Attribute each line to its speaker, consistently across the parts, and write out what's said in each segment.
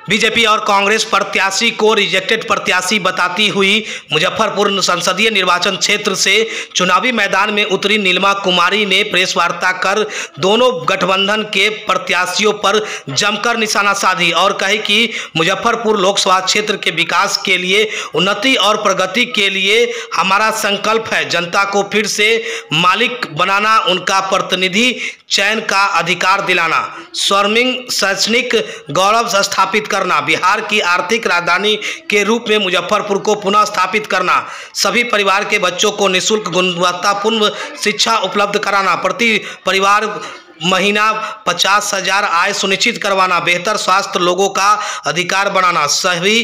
Speaker 1: BJP और कांग्रेस प्रत्याशी को रिजेक्टेड प्रत्याशी बताती हुई मुजफ्फरपुर संसदीय निर्वाचन क्षेत्र से चुनावी मैदान में उतरी नीलिमा कुमारी ने प्रेस वार्ता कर दोनों गठबंधन के प्रत्याशियों पर जमकर निशाना साधी और कही कि मुजफ्फरपुर लोकसभा क्षेत्र के विकास के लिए, उन्नति और प्रगति के लिए हमारा संकल्प है। जनता को फिर से मालिक बनाना, उनका प्रतिनिधि चयन का अधिकार दिलाना, स्वर्णिम शैक्षणिक गौरव स्थापित करना, बिहार की आर्थिक राजधानी के रूप में मुजफ्फरपुर को पुनः स्थापित करना, सभी परिवार के बच्चों को निःशुल्क गुणवत्तापूर्ण शिक्षा उपलब्ध कराना, प्रति परिवार महीना 50,000 आय सुनिश्चित करवाना, बेहतर स्वास्थ्य, लोगों का अधिकार बनाना, सभी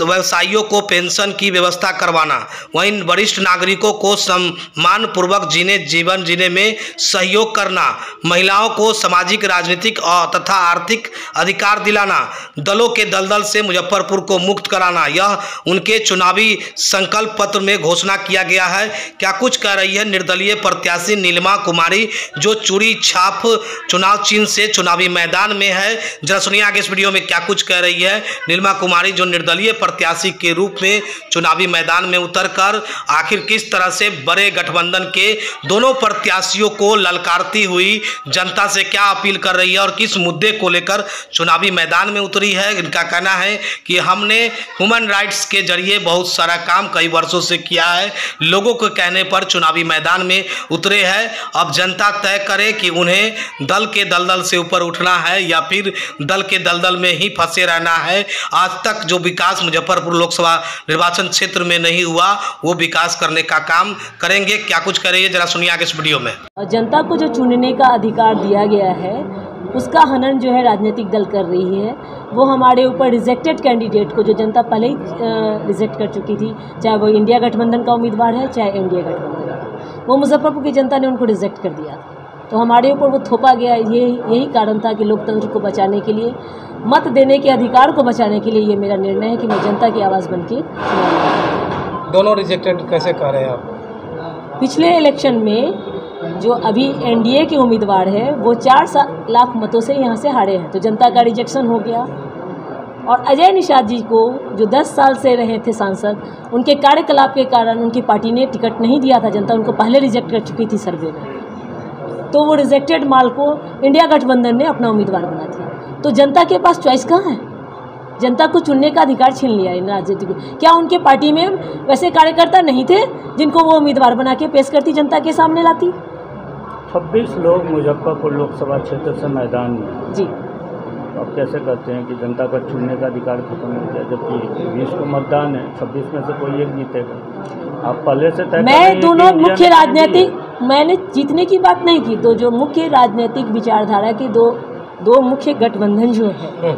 Speaker 1: व्यवसायियों को पेंशन की व्यवस्था करवाना, वहीं वरिष्ठ नागरिकों को सम्मानपूर्वक जीवन जीने में सहयोग करना, महिलाओं को सामाजिक, राजनीतिक तथा आर्थिक अधिकार दिलाना, दलों के दलदल से मुजफ्फरपुर को मुक्त कराना, यह उनके चुनावी संकल्प पत्र में घोषणा किया गया है। क्या कुछ कह रही है निर्दलीय प्रत्याशी नीलिमा कुमारी, जो चूड़ी छाप चुनाव चिन्ह से चुनावी मैदान में है। जरा सुनिए आगे इस वीडियो में क्या कुछ कह रही है नीलिमा कुमारी, जो निर्दलीय प्रत्याशी के रूप में चुनावी मैदान में उतरकर आखिर किस तरह से बड़े गठबंधन के दोनों प्रत्याशियों को ललकारती हुई जनता से क्या अपील कर रही है और किस मुद्दे को लेकर चुनावी मैदान में उतरी है। इनका कहना है कि हमने ह्यूमन राइट्स के जरिए बहुत सारा काम कई वर्षों से किया है, लोगों के कहने पर चुनावी मैदान में उतरे हैं। अब जनता तय करे कि उन्हें दल के दलदल से ऊपर उठना है या फिर दल के दलदल में ही फंसे रहना है। आज तक जो विकास मुजफ्फरपुर लोकसभा निर्वाचन क्षेत्र में नहीं हुआ, वो विकास करने का काम करेंगे। क्या कुछ करेंगे जरा सुनिए आगे इस वीडियो में।
Speaker 2: जनता को जो चुनने का अधिकार दिया गया है, उसका हनन जो है राजनीतिक दल कर रही है। वो हमारे ऊपर रिजेक्टेड कैंडिडेट को, जो जनता पहले ही रिजेक्ट कर चुकी थी, चाहे वो इंडिया गठबंधन का उम्मीदवार है चाहे एनडीए गठबंधन का, वो मुजफ्फरपुर की जनता ने उनको रिजेक्ट कर दिया था। तो हमारे ऊपर वो थोपा गया। यही कारण था कि लोकतंत्र को बचाने के लिए, मत देने के अधिकार को बचाने के लिए ये मेरा निर्णय है कि मैं जनता की आवाज़ बन के
Speaker 3: दोनों रिजेक्टेड कैसे कह रहे हैं आप?
Speaker 2: पिछले इलेक्शन में जो अभी एनडीए के उम्मीदवार है वो 4 लाख मतों से यहाँ से हारे हैं, तो जनता का रिजेक्शन हो गया। और अजय निषाद जी को, जो 10 साल से रहे थे सांसद, उनके कार्यकलाप के कारण उनकी पार्टी ने टिकट नहीं दिया था। जनता उनको पहले रिजेक्ट कर चुकी थी सर्वे में, तो वो रिजेक्टेड माल को इंडिया गठबंधन ने अपना उम्मीदवार बना दिया। तो जनता के पास चॉइस कहाँ है? जनता को चुनने का अधिकार छीन लिया इन राजनीति को। क्या उनके पार्टी में वैसे कार्यकर्ता नहीं थे जिनको वो उम्मीदवार बना के पेश करती, जनता के सामने लाती?
Speaker 4: 26 लोग मुजफ्फरपुर लोकसभा क्षेत्र से मैदान में
Speaker 2: जी।
Speaker 4: अब कैसे कहते हैं कि जनता का चुनने का अधिकार खत्म हो गया, जबकि 20 को मतदान है, 26 में से कोई एक जीतेगा। आप पहले से तय
Speaker 2: मैं दोनों मुख्य राजनीतिक, मैंने जीतने की बात नहीं की, तो जो मुख्य राजनीतिक विचारधारा के दो मुख्य गठबंधन जो है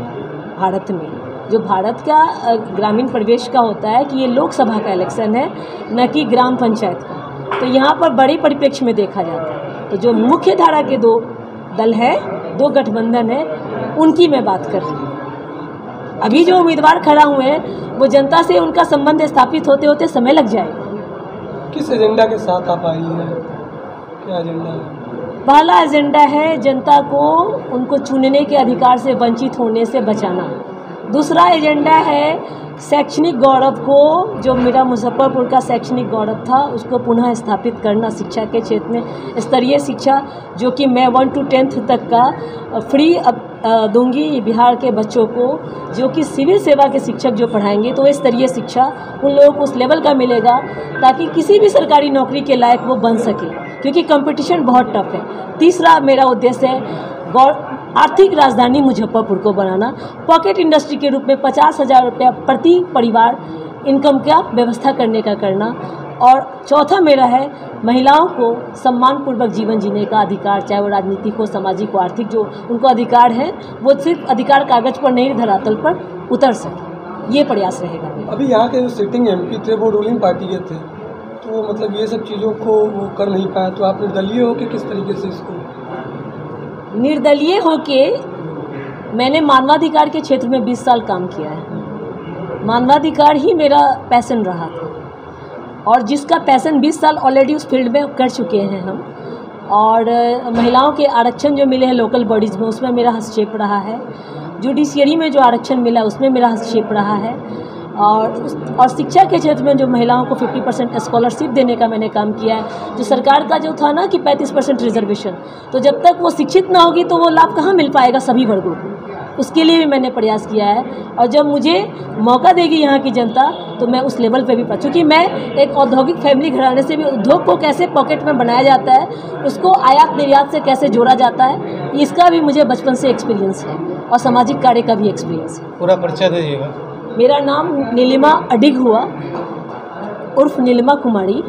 Speaker 2: भारत में, जो भारत का ग्रामीण परिवेश का होता है कि ये लोकसभा का इलेक्शन है, न कि ग्राम पंचायत का, तो यहाँ पर बड़े परिप्रेक्ष्य में देखा जाता है। तो जो मुख्य धारा के 2 दल है, 2 गठबंधन है, उनकी मैं बात कर रही हूँ। अभी जो उम्मीदवार खड़ा हुए हैं वो जनता से उनका संबंध स्थापित होते होते समय लग जाएगा।
Speaker 3: किस एजेंडा के साथ आप आई हैं? क्या एजेंडा है?
Speaker 2: पहला एजेंडा है जनता को उनको चुनने के अधिकार से वंचित होने से बचाना। दूसरा एजेंडा है शैक्षणिक गौरव को, जो मेरा मुजफ्फरपुर का शैक्षणिक गौरव था, उसको पुनः स्थापित करना। शिक्षा के क्षेत्र में स्तरीय शिक्षा, जो कि मैं 1 to 10th तक का फ्री दूंगी बिहार के बच्चों को, जो कि सिविल सेवा के शिक्षक जो पढ़ाएंगे, तो स्तरीय शिक्षा उन लोगों को उस लेवल का मिलेगा ताकि किसी भी सरकारी नौकरी के लायक वो बन सके, क्योंकि कंपटीशन बहुत टफ है। तीसरा मेरा उद्देश्य है आर्थिक राजधानी मुजफ्फरपुर को बनाना, पॉकेट इंडस्ट्री के रूप में 50,000 रुपया प्रति परिवार इनकम का व्यवस्था करना। और चौथा मेरा है महिलाओं को सम्मानपूर्वक जीवन जीने का अधिकार, चाहे वो राजनीतिक हो, सामाजिक हो, आर्थिक, जो उनको अधिकार है वो सिर्फ अधिकार कागज पर नहीं, धरातल पर उतर सके। ये प्रयास रहेगा।
Speaker 3: अभी यहाँ के जो सिटिंग एमपी थे वो रूलिंग पार्टी के थे, तो मतलब ये सब चीज़ों को वो कर नहीं पाया, तो आप निर्दलीय हो कि किस तरीके से इसको?
Speaker 2: निर्दलीय होके मैंने मानवाधिकार के क्षेत्र में 20 साल काम किया है। मानवाधिकार ही मेरा पैशन रहा था, और जिसका पैशन 20 साल ऑलरेडी उस फील्ड में कर चुके हैं हम। और महिलाओं के आरक्षण जो मिले हैं लोकल बॉडीज़ में, उसमें मेरा हस्तक्षेप रहा है। जुडिशियरी में जो आरक्षण मिला उसमें मेरा हस्तक्षेप रहा है, और शिक्षा के क्षेत्र में जो महिलाओं को 50% स्कॉलरशिप देने का मैंने काम किया है। जो सरकार का जो था ना कि 35% रिजर्वेशन, तो जब तक वो शिक्षित ना होगी तो वो लाभ कहाँ मिल पाएगा सभी वर्गों को, उसके लिए भी मैंने प्रयास किया है। और जब मुझे मौका देगी यहाँ की जनता तो मैं उस लेवल पे भी पहुँचूँ, क्योंकि मैं एक औद्योगिक फैमिली घराने से भी उद्योग को कैसे पॉकेट में बनाया जाता है, उसको आयात निर्यात से कैसे जोड़ा जाता है, इसका भी मुझे बचपन से एक्सपीरियंस है और सामाजिक कार्य का भी एक्सपीरियंस है।
Speaker 1: पूरा परिचय दीजिएगा।
Speaker 2: मेरा नाम नीलिमा अडिग हुआ उर्फ नीलिमा कुमारी,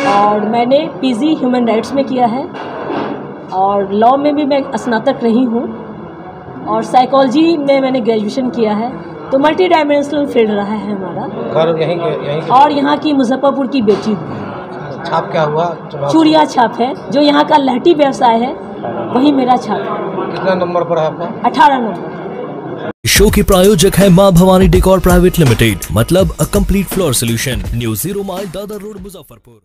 Speaker 2: और मैंने पीजी ह्यूमन राइट्स में किया है, और लॉ में भी मैं स्नातक रही हूँ, और साइकोलॉजी में मैंने ग्रेजुएशन किया है। तो मल्टी डायमेंशनल फील्ड रहा है हमारा।
Speaker 1: घर यहीं
Speaker 2: और यहाँ की मुजफ्फरपुर की बेटी हूँ।
Speaker 1: छाप क्या हुआ?
Speaker 2: चूड़िया छाप है, जो यहाँ का लहठी व्यवसाय है वही मेरा छाप है।
Speaker 1: कितना नंबर पर है आपका?
Speaker 2: 18 नंबर।
Speaker 5: शो की प्रायोजक है मां भवानी डेकोर प्राइवेट लिमिटेड, मतलब a complete floor solution, new 0 mile Dadar road, Muzaffarpur.